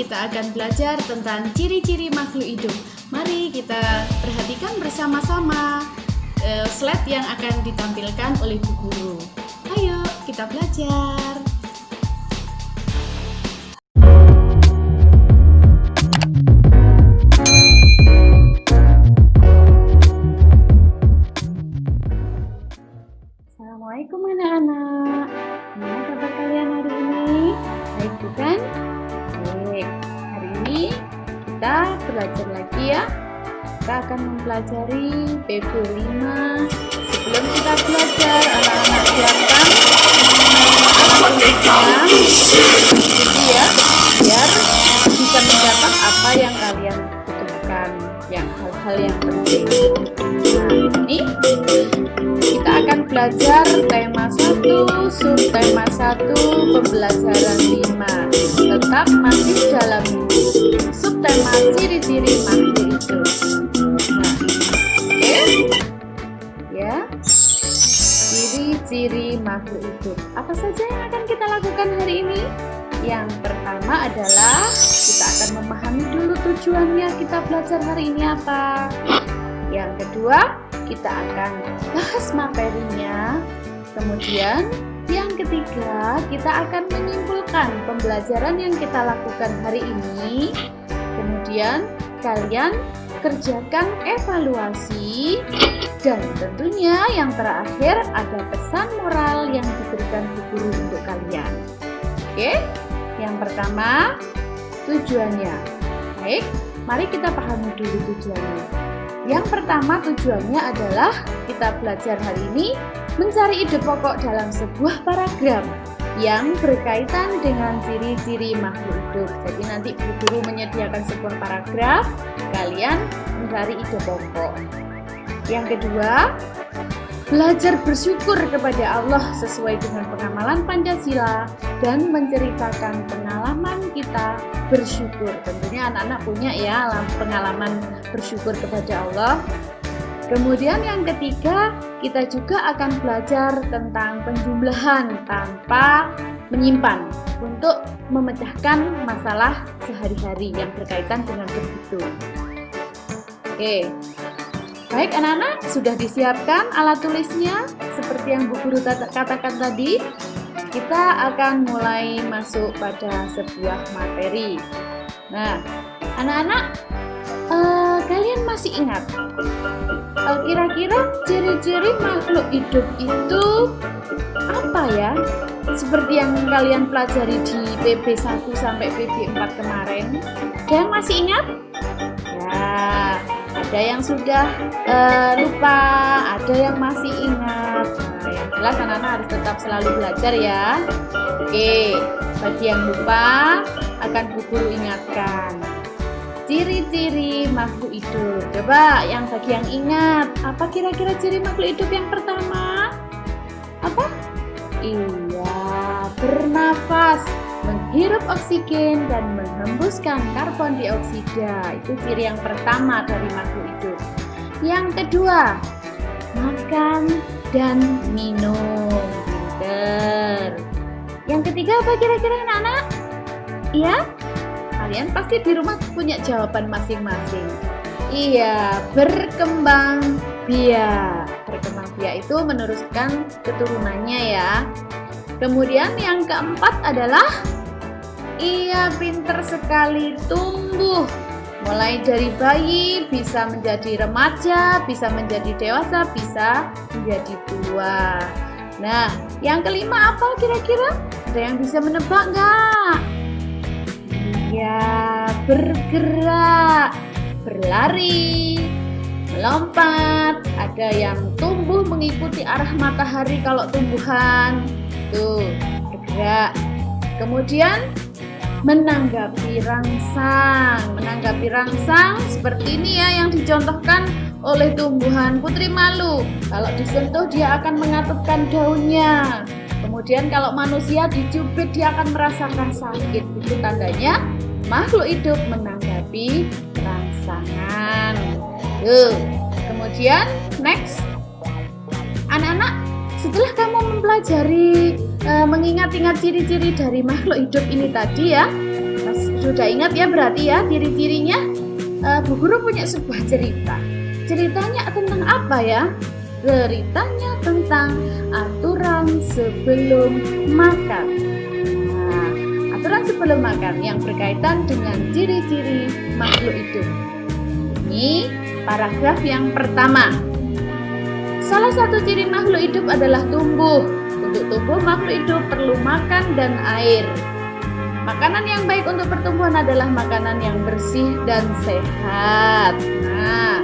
kita akan belajar tentang ciri-ciri makhluk hidup. Mari kita perhatikan bersama-sama slide yang akan ditampilkan oleh Bu Guru. Ayo kita belajar. Assalamualaikum anak-anak. Gimana kabar kalian hari ini? Baik bukan? Baik. Hari ini kita belajar lagi ya. Kita akan mempelajari PB 5. Sebelum kita belajar, anak-anak siapkan alat tulisnya ya, biar bisa mencatat apa yang kalian butuhkan, yang hal-hal yang penting. Nah, ini kita akan belajar tema 1, subtema 1, pembelajaran 5. Tetap masih dalam subtema ciri-ciri makhluk hidup. Nah, oke? Ya. Ciri-ciri makhluk hidup. Apa saja yang akan kita lakukan hari ini? Yang pertama adalah kita akan memahami dulu tujuannya kita belajar hari ini apa. Yang kedua, kita akan bahas materinya. Kemudian yang ketiga, kita akan menyimpulkan pembelajaran yang kita lakukan hari ini. Kemudian kalian kerjakan evaluasi. Dan tentunya yang terakhir ada pesan moral yang diberikan Bu Guru untuk kalian. Oke, yang pertama tujuannya. Baik, mari kita pahami dulu tujuannya. Yang pertama tujuannya adalah kita belajar hari ini mencari ide pokok dalam sebuah paragraf yang berkaitan dengan ciri-ciri makhluk hidup. Jadi nanti Bu Guru menyediakan sebuah paragraf, kalian mencari ide pokok. Yang kedua, belajar bersyukur kepada Allah sesuai dengan pengamalan Pancasila dan menceritakan pengalaman kita bersyukur. Tentunya anak-anak punya ya pengalaman bersyukur kepada Allah. Kemudian yang ketiga, kita juga akan belajar tentang penjumlahan tanpa menyimpan untuk memecahkan masalah sehari-hari yang berkaitan dengan berhitung. Oke. Baik anak-anak, sudah disiapkan alat tulisnya seperti yang Bu Guru katakan tadi. Kita akan mulai masuk pada sebuah materi. Nah, anak-anak, kalian masih ingat kira-kira ciri-ciri makhluk hidup itu apa ya? Seperti yang kalian pelajari di PB 1 sampai PB 4 kemarin. Kalian masih ingat? Ya, ada yang sudah lupa, ada yang masih ingat. Nah, yang jelas anak-anak harus tetap selalu belajar ya. Oke, bagi yang lupa akan Bu Guru ingatkan. Ciri-ciri makhluk hidup. Coba yang bagi yang ingat, apa kira-kira ciri makhluk hidup yang pertama? Apa? Iya, bernafas, menghirup oksigen dan menghembuskan karbon dioksida. Itu ciri yang pertama dari makhluk hidup. Yang kedua, makan dan minum. Pinter. Yang ketiga apa kira-kira anak-anak? Iya? Kalian pasti di rumah punya jawaban masing-masing. Iya, berkembang biak. Berkembang biak itu meneruskan keturunannya ya. Kemudian yang keempat adalah iya, pinter sekali, tumbuh. Mulai dari bayi, bisa menjadi remaja, bisa menjadi dewasa, bisa menjadi tua. Nah, yang kelima apa kira-kira? Ada yang bisa menebak nggak? Ya, bergerak, berlari, melompat. Ada yang tumbuh mengikuti arah matahari kalau tumbuhan. Tuh, bergerak. Kemudian menanggapi rangsang. Menanggapi rangsang seperti ini ya yang dicontohkan oleh tumbuhan putri malu. Kalau disentuh dia akan mengatupkan daunnya. Kemudian kalau manusia dicubit dia akan merasakan sakit. Itu tandanya makhluk hidup menanggapi rangsangan. Kemudian next, anak-anak, setelah kamu mempelajari mengingat-ingat ciri-ciri dari makhluk hidup ini tadi ya, Sudah ingat ya berarti ya ciri-cirinya? Bu Guru punya sebuah cerita. Ceritanya tentang apa ya? Ceritanya tentang aturan sebelum makan. Nah, aturan sebelum makan yang berkaitan dengan ciri-ciri makhluk hidup. Ini paragraf yang pertama. Salah satu ciri makhluk hidup adalah tumbuh. Untuk tumbuh, makhluk hidup perlu makan dan air. Makanan yang baik untuk pertumbuhan adalah makanan yang bersih dan sehat. Nah,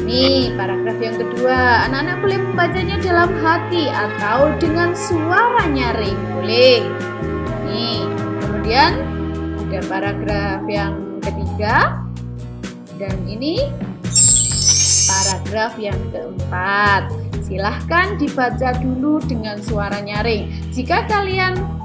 ini paragraf yang kedua. Anak-anak boleh membacanya dalam hati atau dengan suara nyaring. Boleh. Nih, kemudian ada paragraf yang ketiga. Dan ini paragraf yang keempat. Silahkan dibaca dulu dengan suara nyaring. Jika kalian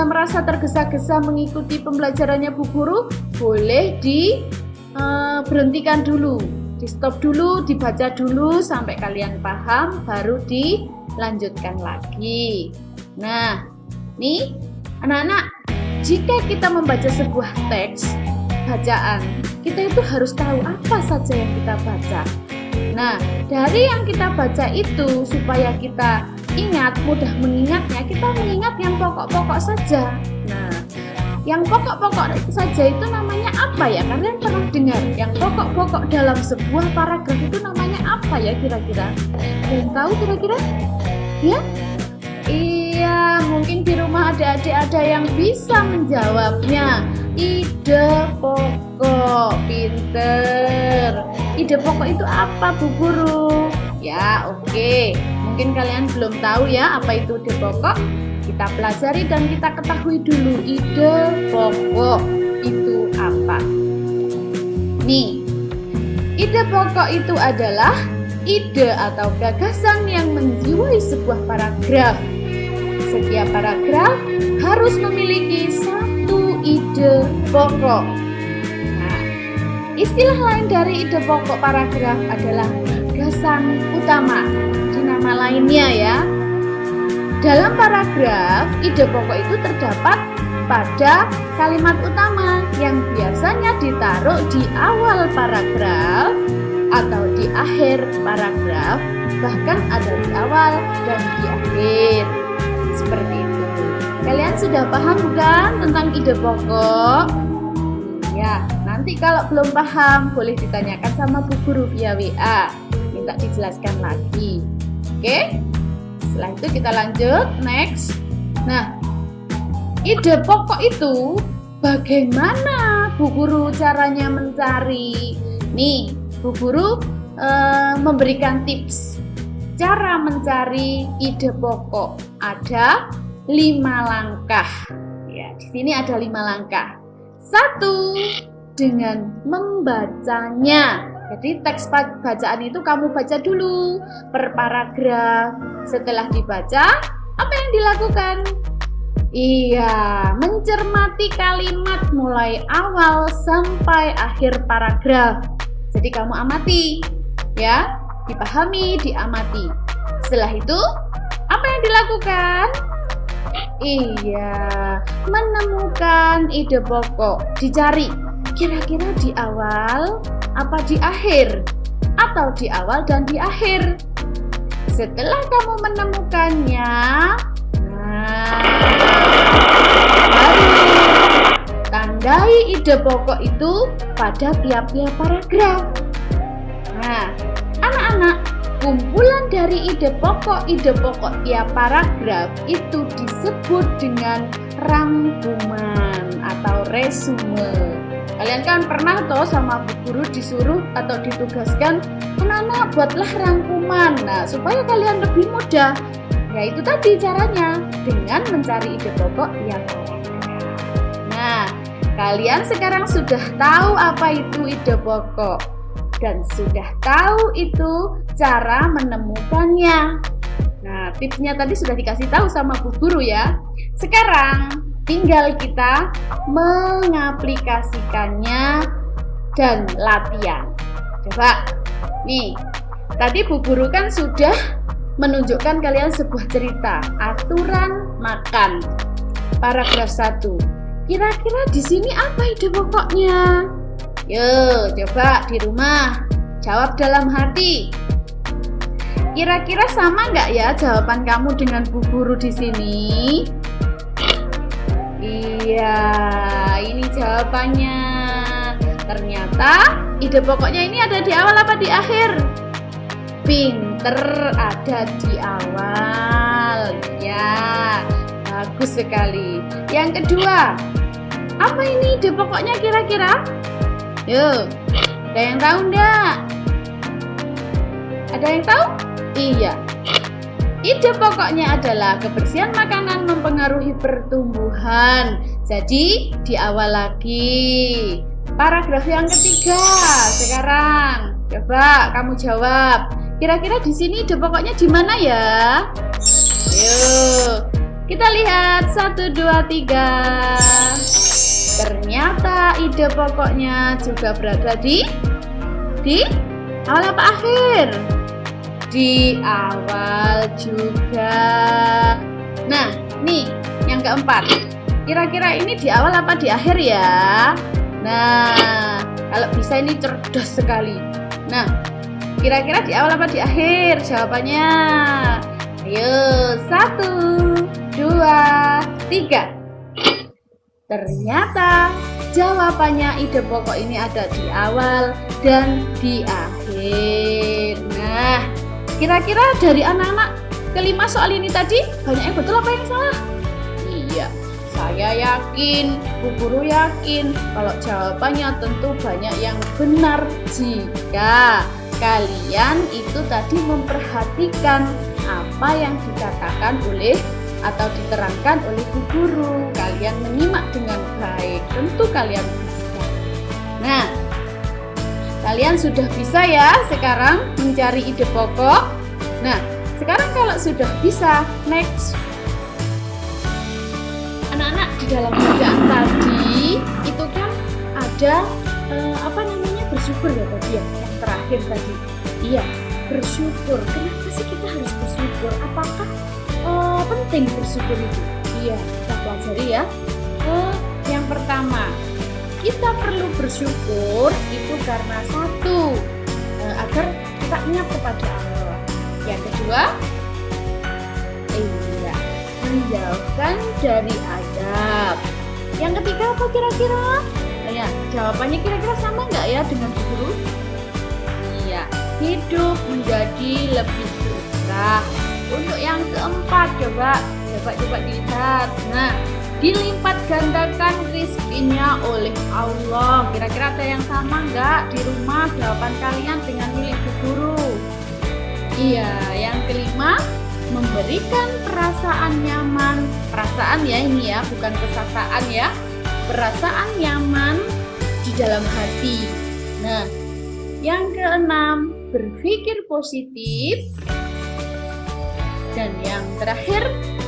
merasa tergesa-gesa mengikuti pembelajarannya Bu Guru, boleh diberhentikan dulu, di stop dulu, dibaca dulu sampai kalian paham, baru dilanjutkan lagi. Nah, nih anak-anak, jika kita membaca sebuah teks bacaan, kita itu harus tahu apa saja yang kita baca. Nah, dari yang kita baca itu supaya kita ingat, mudah mengingatnya, kita mengingat yang pokok-pokok saja. Nah, yang pokok-pokok saja itu namanya apa ya? Kalian pernah dengar yang pokok-pokok dalam sebuah paragraf itu namanya apa ya kira-kira? Kalian tahu kira-kira? Ya? Iya, mungkin di rumah ada yang bisa menjawabnya. Ide pokok, pinter. Ide pokok itu apa Bu Guru? Ya, oke. Mungkin kalian belum tahu ya apa itu ide pokok. Kita pelajari dan kita ketahui dulu ide pokok itu apa. Nih, ide pokok itu adalah ide atau gagasan yang menjiwai sebuah paragraf. Setiap paragraf harus memiliki satu ide pokok. Nah, istilah lain dari ide pokok paragraf adalah gagasan utama. Di nama lainnya ya. Dalam paragraf, ide pokok itu terdapat pada kalimat utama yang biasanya ditaruh di awal paragraf atau di akhir paragraf, bahkan ada di awal dan di akhir. Seperti itu. Kalian sudah paham bukan tentang ide pokok? Ya, nanti kalau belum paham boleh ditanyakan sama Bu Guru via WA. Minta dijelaskan lagi. Oke? Setelah itu kita lanjut, next. Nah, ide pokok itu bagaimana Bu Guru caranya mencari? Nih, Bu Guru memberikan tips cara mencari ide pokok. Ada 5 langkah. Ya, di sini ada 5 langkah. 1, dengan membacanya. Jadi teks bacaan itu kamu baca dulu per paragraf. Setelah dibaca, apa yang dilakukan? Iya, mencermati kalimat mulai awal sampai akhir paragraf. Jadi kamu amati, ya, dipahami, diamati. Setelah itu, apa yang dilakukan? Iya, menemukan ide pokok, dicari. Kira-kira di awal apa di akhir? Atau di awal dan di akhir? Setelah kamu menemukannya, baru tandai ide pokok itu pada tiap-tiap paragraf. Nah, anak-anak, kumpulan dari ide pokok tiap paragraf itu disebut dengan rangkuman atau resume. Kalian kan pernah toh sama Bu Guru disuruh atau ditugaskan, anak-anak buatlah rangkuman. Nah, supaya kalian lebih mudah, ya itu tadi caranya, dengan mencari ide pokok tiap paragraf. Nah, kalian sekarang sudah tahu apa itu ide pokok dan sudah tahu itu cara menemukannya. Nah, tipsnya tadi sudah dikasih tahu sama Bu Guru ya. Sekarang tinggal kita mengaplikasikannya dan latihan. Coba, nih, tadi Bu Guru kan sudah menunjukkan kalian sebuah cerita, aturan makan, paragraf 1. Kira-kira di sini apa ide pokoknya? Yo, coba di rumah jawab dalam hati. Kira-kira sama nggak ya jawaban kamu dengan Bu Guru di sini? Iya, ini jawabannya. Ternyata ide pokoknya ini ada di awal apa di akhir? Pinter, ada di awal. Ya, bagus sekali. Yang kedua, apa ini ide pokoknya kira-kira? Yuk, ada yang tahu enggak? Ada yang tahu? Iya. Ide pokoknya adalah kebersihan makanan mempengaruhi pertumbuhan. Jadi, di awal lagi. Paragraf yang ketiga sekarang. Coba kamu jawab. Kira-kira di sini ide pokoknya di mana ya? Yuk, kita lihat 1, 2, 3. Ternyata ide pokoknya juga berada di awal apa akhir? Di awal juga. Nah, nih yang keempat. Kira-kira ini di awal apa di akhir ya? Nah, kalau bisa ini cerdas sekali. Nah, kira-kira di awal apa di akhir? Jawabannya. Ayo, 1, 2, 3. Ternyata jawabannya ide pokok ini ada di awal dan di akhir. Nah, kira-kira dari anak-anak kelima soal ini tadi banyak yang betul apa yang salah? Iya, saya yakin, Bu Guru yakin kalau jawabannya tentu banyak yang benar jika kalian itu tadi memperhatikan apa yang dikatakan oleh atau diterangkan oleh Bu Guru. Kalian menyimak dengan baik, tentu kalian bisa. Nah, kalian sudah bisa ya sekarang mencari ide pokok. Nah, sekarang kalau sudah bisa, next. Anak-anak, di dalam bacaan tadi itu kan ada bersyukur ya tadi ya, yang terakhir tadi. Iya, bersyukur. Kenapa sih kita harus bersyukur? Apakah penting bersyukur itu? Iya, kita pelajari ya. Yang pertama, kita perlu bersyukur itu karena satu, agar kita ingat kepada Allah. Yang kedua, menjauhkan dari azab. Yang ketiga apa kira-kira? Ya, jawabannya kira-kira sama nggak ya dengan Bu Guru? Iya, hidup menjadi lebih berkah. Untuk yang keempat, coba dilihat. Nah, dilipat gandakan rizkinya oleh Allah. Kira-kira ada yang sama nggak di rumah jawaban kalian dengan milik Bu Guru? Iya, yang kelima, memberikan perasaan nyaman. Perasaan ya ini ya, bukan kesataan ya. Perasaan nyaman di dalam hati. Nah, yang keenam, berpikir positif. Dan yang terakhir,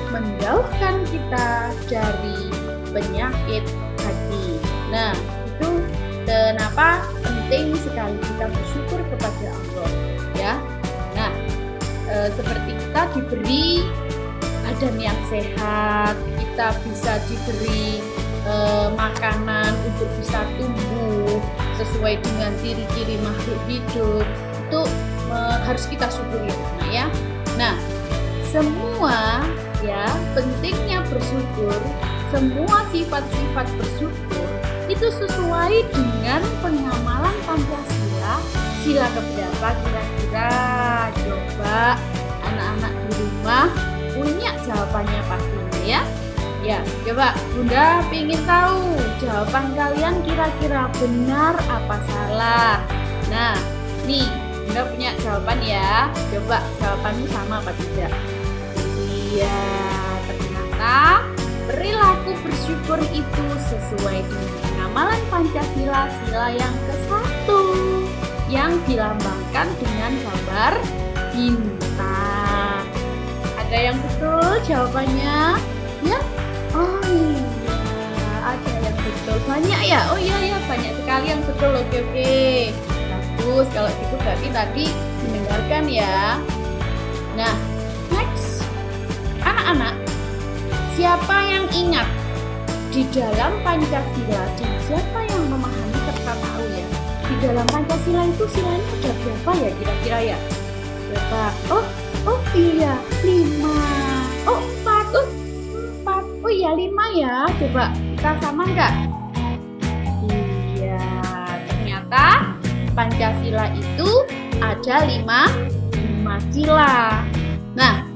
menjauhkan kita dari penyakit hati. Nah, itu kenapa penting sekali kita bersyukur kepada Allah ya. Nah, seperti kita diberi badan yang sehat, kita bisa diberi makanan untuk bisa tumbuh sesuai dengan ciri-ciri makhluk hidup, itu harus kita syukuri ya. Nah, semua ya, pentingnya bersyukur, semua sifat-sifat bersyukur itu sesuai dengan pengamalan Pancasila. Sila keberapa kira-kira? Coba anak-anak di rumah punya jawabannya pastinya ya. Ya, coba Bunda ingin tahu jawaban kalian kira-kira benar apa salah. Nah, nih Bunda punya jawaban ya. Coba jawabanmu sama apa tidak? Iya, ternyata perilaku bersyukur itu sesuai dengan pengamalan Pancasila sila yang ke-1 yang dilambangkan dengan gambar bintang. Ada yang betul jawabannya? Ya? Oh iya, ada yang betul. Banyak ya? Oh iya, banyak sekali yang betul. Oke. Bagus, kalau gitu berarti tadi mendengarkan ya. Nah, next. Anak-anak, siapa yang ingat di dalam Pancasila, dan siapa yang memahami serta tahu ya, di dalam Pancasila itu silanya ada berapa ya kira-kira ya? Berapa? Oh iya, 5. Oh 4. Oh iya 5 ya. Coba kita sama nggak? Iya, ternyata Pancasila itu ada 5 sila. Nah,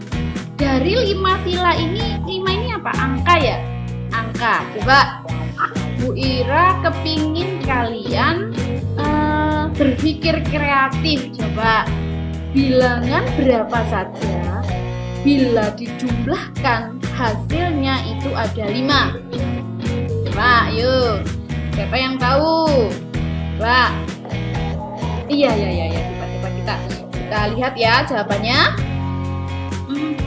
dari 5 sila ini, 5 ini apa? Angka ya? Angka. Coba Bu Ira kepingin kalian berpikir kreatif. Coba bilangan berapa saja bila dijumlahkan hasilnya itu ada 5. Coba yuk, siapa yang tahu? Coba. Iya. Coba kita lihat ya jawabannya.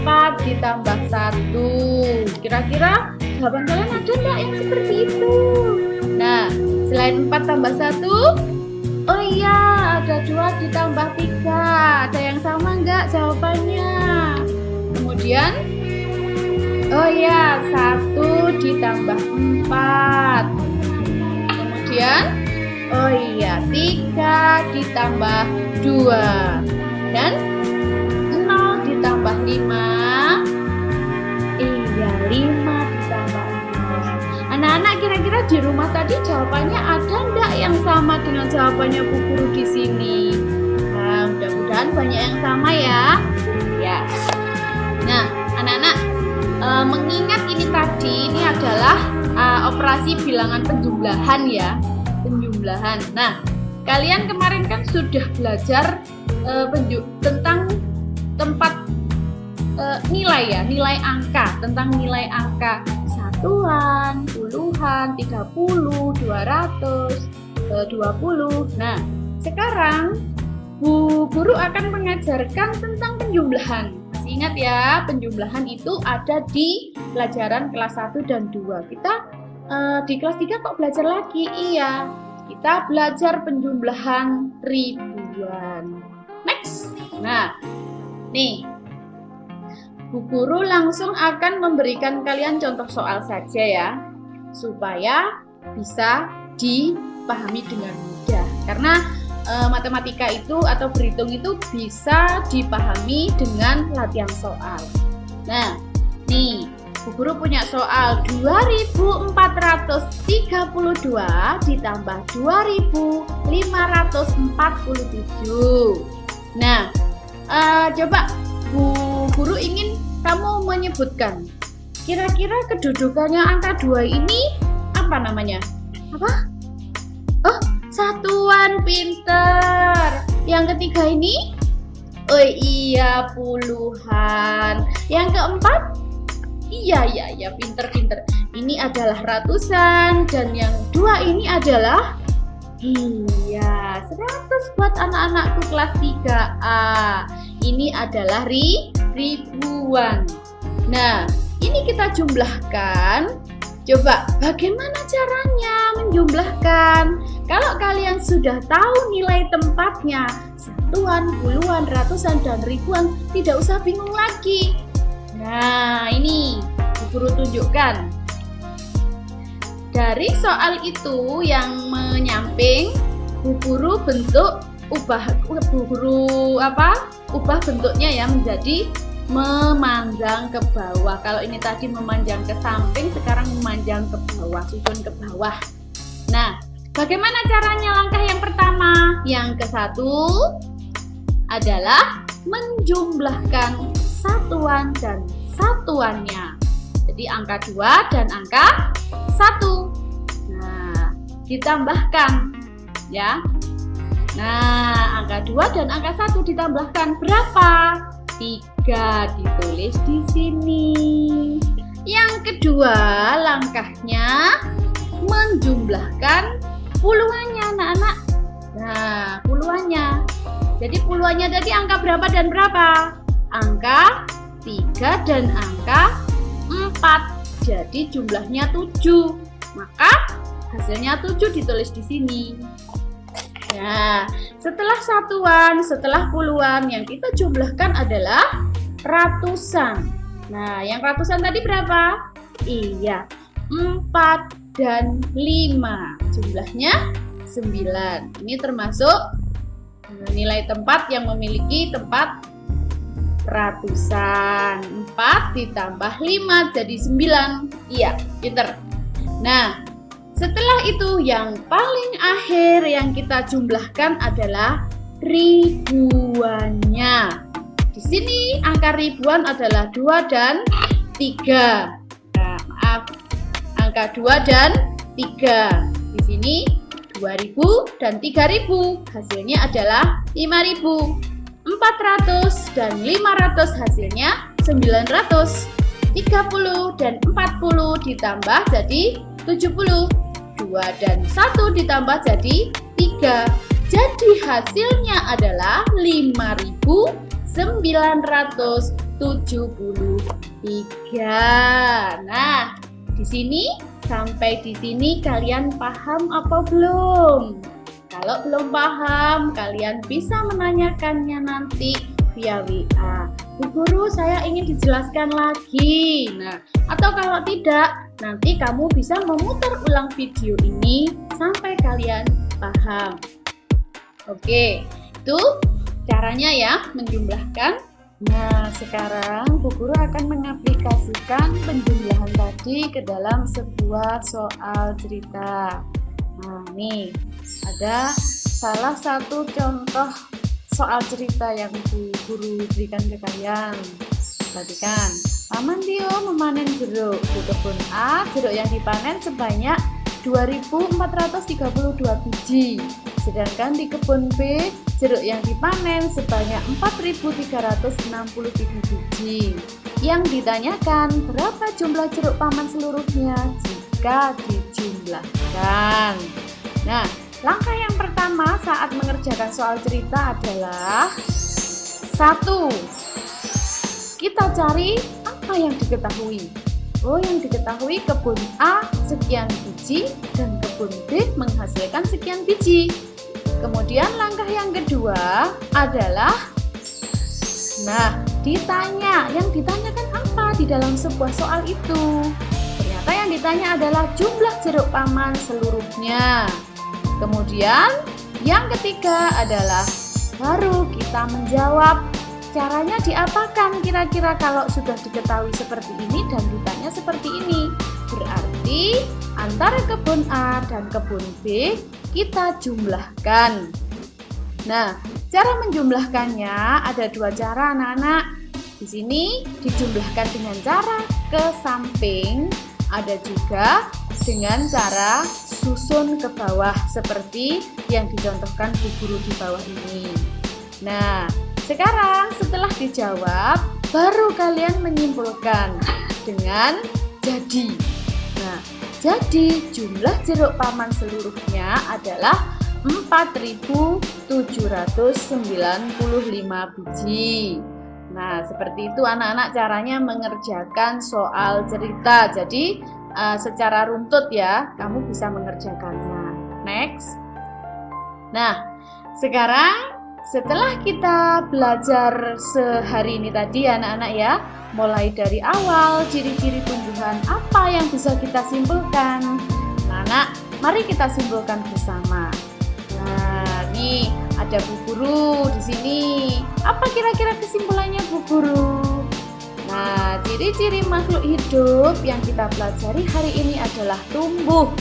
4 ditambah 1. Kira-kira jawaban kalian ada nggak yang seperti itu? Nah, selain 4 tambah 1, oh iya, ada 2 ditambah 3. Ada yang sama nggak jawabannya? Kemudian, oh iya, 1 ditambah 4. Kemudian, oh iya, 3 ditambah 2. Dan 0 ditambah 5. Iya, 5 ditambah 5. Anak-anak kira-kira di rumah tadi jawabannya ada enggak yang sama dengan jawabannya Bu Guru di sini? Nah, mudah-mudahan banyak yang sama ya. Ya. Nah, anak-anak mengingat ini tadi ini adalah operasi bilangan penjumlahan ya. Penjumlahan. Nah, kalian kemarin kan sudah belajar tentang tempat nilai ya, nilai angka, tentang nilai angka satuan, puluhan, 30, 200, 20. Nah, sekarang Bu Guru akan mengajarkan tentang penjumlahan. Masih ingat ya, penjumlahan itu ada di pelajaran kelas 1 dan 2. Kita di kelas 3 kok belajar lagi? Iya, kita belajar penjumlahan ribuan. Next. Nah, nih Bu Guru langsung akan memberikan kalian contoh soal saja ya, supaya bisa dipahami dengan mudah. Karena matematika itu atau berhitung itu bisa dipahami dengan latihan soal. Nah, nih Bu Guru punya soal 2432 ditambah 2547. Nah, coba Bu Guru ingin kamu menyebutkan kira-kira kedudukannya angka 2 ini apa namanya? Apa? Oh, satuan, pinter. Yang ketiga ini? Oh iya, puluhan. Yang keempat? Iya, pinter. Ini adalah ratusan, dan yang 2 ini adalah iya, 100 buat anak-anakku kelas 3A. Ini adalah ribuan. Nah, ini kita jumlahkan. Coba bagaimana caranya menjumlahkan? Kalau kalian sudah tahu nilai tempatnya, satuan, puluhan, ratusan, dan ribuan, tidak usah bingung lagi. Nah, ini Bu Guru tunjukkan. Dari soal itu yang menyamping, Bu Guru ubah bentuknya ya menjadi memanjang ke bawah. Kalau ini tadi memanjang ke samping, sekarang memanjang ke bawah, susun ke bawah. Nah, bagaimana caranya? Langkah yang pertama, yang ke-1 adalah menjumlahkan satuan dan satuannya. Jadi angka 2 dan angka 1. Nah, ditambahkan ya. Nah, angka 2 dan angka 1 ditambahkan berapa? 3, ditulis di sini. Yang kedua, langkahnya menjumlahkan puluhannya, anak-anak. Nah, puluhannya. Jadi puluhannya tadi angka berapa dan berapa? Angka 3 dan angka 4. Jadi jumlahnya 7. Maka hasilnya 7 ditulis di sini. Nah, setelah satuan, setelah puluhan, yang kita jumlahkan adalah ratusan. Nah, yang ratusan tadi berapa? Iya, 4, dan 5. Jumlahnya 9. Ini termasuk nilai tempat yang memiliki tempat ratusan. 4 ditambah 5 jadi 9. Iya, pinter. Nah, setelah itu yang paling akhir yang kita jumlahkan adalah ribuannya. Di sini angka ribuan adalah 2 dan 3. Nah, maaf. Angka 2 dan 3. Di sini 2000 dan 3000. Hasilnya adalah 5000. 400 dan 500 hasilnya 900. 30 dan 40 ditambah jadi 70. 2 dan 1 ditambah jadi 3. Jadi hasilnya adalah 5973. Nah, di sini sampai di sini kalian paham apa belum? Kalau belum paham, kalian bisa menanyakannya nanti via WA. Bu Guru, saya ingin dijelaskan lagi. Nah, atau kalau tidak, nanti kamu bisa memutar ulang video ini sampai kalian paham. Oke, itu caranya ya menjumlahkan. Nah, sekarang Bu Guru akan mengaplikasikan penjumlahan tadi ke dalam sebuah soal cerita. Nah, nih ada salah satu contoh soal cerita yang Bu Guru berikan ke kalian. Perhatikan, Paman Tio memanen jeruk di kebun A. Jeruk yang dipanen sebanyak 2432 biji. Sedangkan di kebun B, jeruk yang dipanen sebanyak 4367 biji. Yang ditanyakan, berapa jumlah jeruk paman seluruhnya jika dijumlahkan? Nah, langkah yang pertama saat mengerjakan soal cerita adalah 1. Kita cari apa yang diketahui. Oh, yang diketahui kebun A sekian biji dan kebun B menghasilkan sekian biji. Kemudian langkah yang kedua adalah, nah, ditanya. Yang ditanyakan apa di dalam sebuah soal itu? Ternyata yang ditanya adalah jumlah jeruk paman seluruhnya. Kemudian yang ketiga adalah baru kita menjawab. Caranya diapakan kira-kira kalau sudah diketahui seperti ini dan ditanya seperti ini? Berarti antara kebun A dan kebun B kita jumlahkan. Nah, cara menjumlahkannya ada 2 cara anak-anak. Di sini dijumlahkan dengan cara ke samping, ada juga dengan cara susun ke bawah seperti yang dicontohkan Bu Guru di bawah ini. Nah, sekarang setelah dijawab, baru kalian menyimpulkan dengan jadi. Nah, jadi jumlah jeruk paman seluruhnya adalah 4795 biji. Nah, seperti itu anak-anak caranya mengerjakan soal cerita. Jadi secara runtut ya, kamu bisa mengerjakannya. Next. Nah, sekarang setelah kita belajar sehari ini tadi anak-anak ya, mulai dari awal ciri-ciri tumbuhan apa yang bisa kita simpulkan. Anak-anak, mari kita simpulkan bersama. Nah, nih ada Bu Guru di sini. Apa kira-kira kesimpulannya Bu Guru? Nah, ciri-ciri makhluk hidup yang kita pelajari hari ini adalah tumbuh.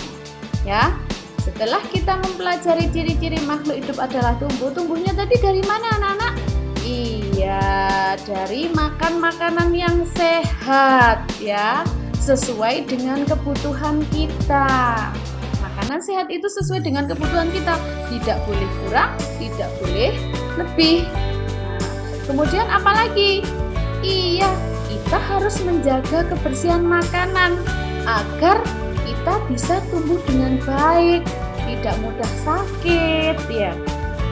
Ya. Setelah kita mempelajari ciri-ciri makhluk hidup adalah tumbuh, tumbuhnya tadi dari mana anak-anak? Iya, dari makan makanan yang sehat ya, sesuai dengan kebutuhan kita. Makanan sehat itu sesuai dengan kebutuhan kita, tidak boleh kurang, tidak boleh lebih. Nah, kemudian apa lagi? Iya, kita harus menjaga kebersihan makanan agar kita bisa tumbuh dengan baik, tidak mudah sakit ya.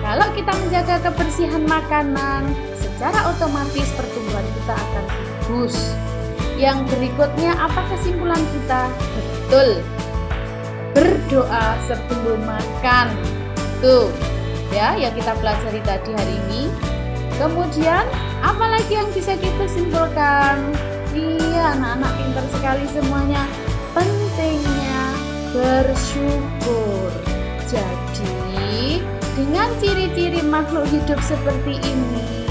Kalau kita menjaga kebersihan makanan, secara otomatis pertumbuhan kita akan bagus. Yang berikutnya apa kesimpulan kita? Betul. Berdoa sebelum makan. Tuh, ya yang kita pelajari tadi hari ini. Kemudian apalagi yang bisa kita simpulkan? Iya, anak-anak pintar sekali semuanya. Penting pentingnya bersyukur. Jadi, dengan ciri-ciri makhluk hidup seperti ini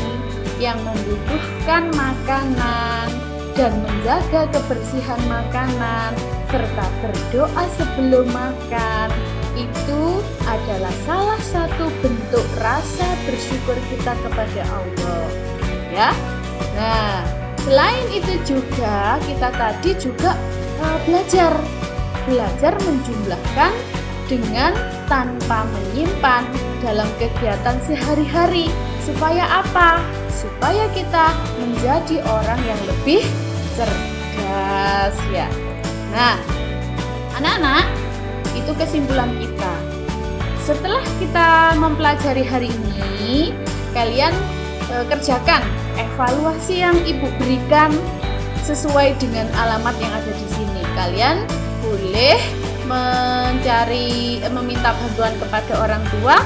yang membutuhkan makanan dan menjaga kebersihan makanan serta berdoa sebelum makan, itu adalah salah satu bentuk rasa bersyukur kita kepada Allah, ya. Nah, selain itu juga kita tadi juga belajar menjumlahkan dengan tanpa menyimpan dalam kegiatan sehari-hari. Supaya apa? Supaya kita menjadi orang yang lebih cerdas, ya. Nah, anak-anak, itu kesimpulan kita. Setelah kita mempelajari hari ini, kalian kerjakan evaluasi yang Ibu berikan sesuai dengan alamat yang ada di sini. Kalian boleh meminta bantuan kepada orang tua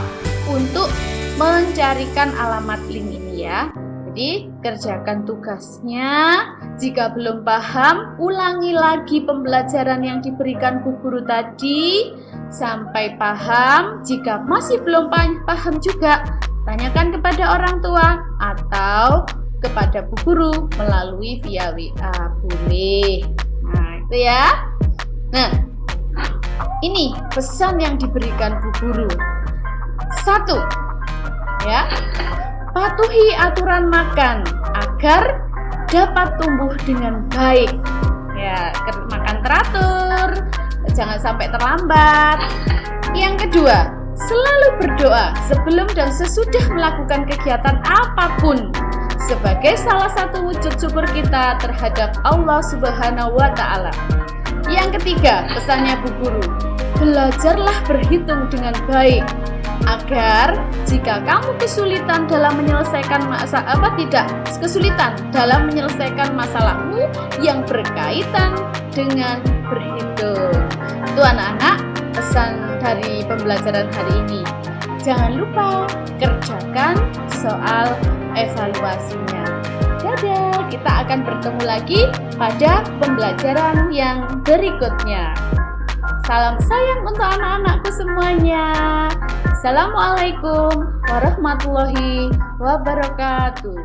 untuk mencarikan alamat link ini, ya. Jadi kerjakan tugasnya. Jika belum paham, ulangi lagi pembelajaran yang diberikan Bu Guru tadi sampai paham. Jika masih belum paham juga, tanyakan kepada orang tua atau kepada Bu Guru melalui via WA, boleh. Nah, itu ya. Nah, ini pesan yang diberikan Bu Guru. 1, ya, patuhi aturan makan agar dapat tumbuh dengan baik. Ya, makan teratur, jangan sampai terlambat. Yang kedua, selalu berdoa sebelum dan sesudah melakukan kegiatan apapun sebagai salah satu wujud syukur kita terhadap Allah Subhanahu wa Ta'ala. Yang ketiga, pesannya Bu Guru, belajarlah berhitung dengan baik agar jika kamu kesulitan dalam menyelesaikan masalahmu yang berkaitan dengan berhitung. Itu anak-anak pesan dari pembelajaran hari ini. Jangan lupa kerjakan soal evaluasinya. Dadah, kita akan bertemu lagi pada pembelajaran yang berikutnya. Salam sayang untuk anak-anakku semuanya. Assalamualaikum warahmatullahi wabarakatuh.